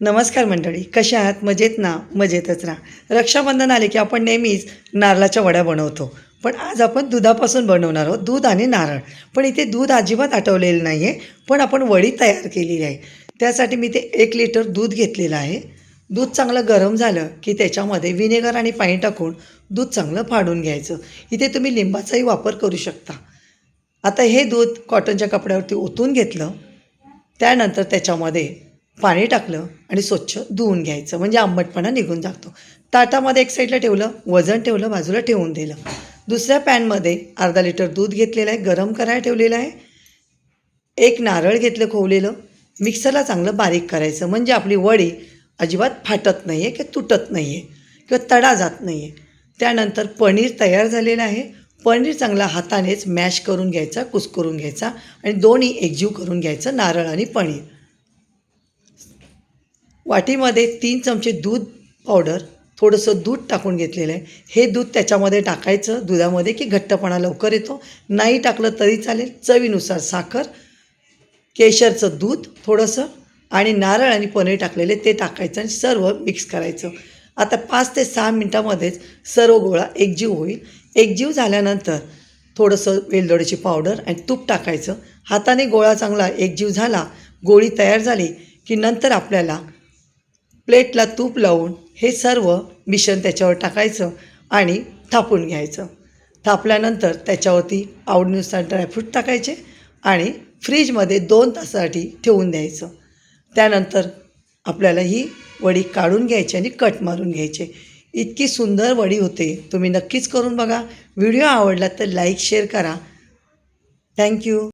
नमस्कार मंडळी, कशा आहात? मजेत ना? मजेतच राहा. रक्षाबंधन आले की आपण नेहमीच नारळाच्या वड्या बनवतो, पण आज आपण दुधापासून बनवणार आहोत, दूध आणि नारळ. पण इथे दूध अजिबात आटवलेलं नाही आहे, पण आपण वडी तयार केलेली आहे. त्यासाठी मी ते 1 लिटर दूध घेतलेलं आहे. दूध चांगलं गरम झालं की त्याच्यामध्ये व्हिनेगर आणि पाणी टाकून दूध चांगलं फाडून घ्यायचं. इथे तुम्ही लिंबाचाही वापर करू शकता. आता हे दूध कॉटनच्या कपड्यावरती ओतून घेतलं. त्यानंतर त्याच्यामध्ये पाणी टाकलं आणि स्वच्छ धुवून घ्यायचं, म्हणजे आंबटपणा निघून जातो. ताटामध्ये एक साईडला ठेवलं, वजन ठेवलं, बाजूला ठेवून दिलं. दुसऱ्या पॅनमध्ये अर्धा लिटर दूध घेतलेलं आहे, गरम करायला ठेवलेलं आहे. एक नारळ घेतलं खोवलेलं, मिक्सरला चांगलं बारीक करायचं, म्हणजे आपली वडी अजिबात फाटत नाही आहे किंवा तुटत नाही आहे किंवा तडा जात नाही आहे. त्यानंतर पनीर तयार झालेलं आहे. पनीर चांगला हातानेच मॅश करून घ्यायचा, कुस्करून घ्यायचा आणि दोन्ही एकजीव करून घ्यायचं, नारळ आणि पनीर. वाटीमध्ये 3 चमचे दूध पावडर, थोडंसं दूध टाकून घेतलेलं आहे. हे दूध त्याच्यामध्ये टाकायचं दुधामध्ये की घट्टपणा लवकर येतो. नाही टाकलं तरी चालेल. चवीनुसार साखर, केशरचं दूध थोडंसं आणि नारळ आणि पनीर टाकलेले ते टाकायचं आणि सर्व मिक्स करायचं. आता 5 ते 6 मिनटामध्येच सर्व गोळा एकजीव होईल. एकजीव झाल्यानंतर थोडंसं वेलदोड्याची पावडर आणि तूप टाकायचं. हाताने गोळा चांगला एकजीव झाला, गोळी तयार झाली की नंतर आपल्याला प्लेटला तूप लावून हे सर्व मिश्रण त्याच्यावर टाकायचं आणि थापून घ्यायचं. थापल्यानंतर त्याच्यावरती आवडीनुसार ड्रायफ्रूट टाकायचे आणि फ्रीजमध्ये 2 तासासाठी ठेवून द्यायचं. त्यानंतर आपल्याला ही वडी काढून घ्यायची आणि कट मारून घ्यायचे. इतकी सुंदर वडी होते. तुम्ही नक्कीच करून बघा. व्हिडिओ आवडला तर लाईक शेअर करा. थँक्यू.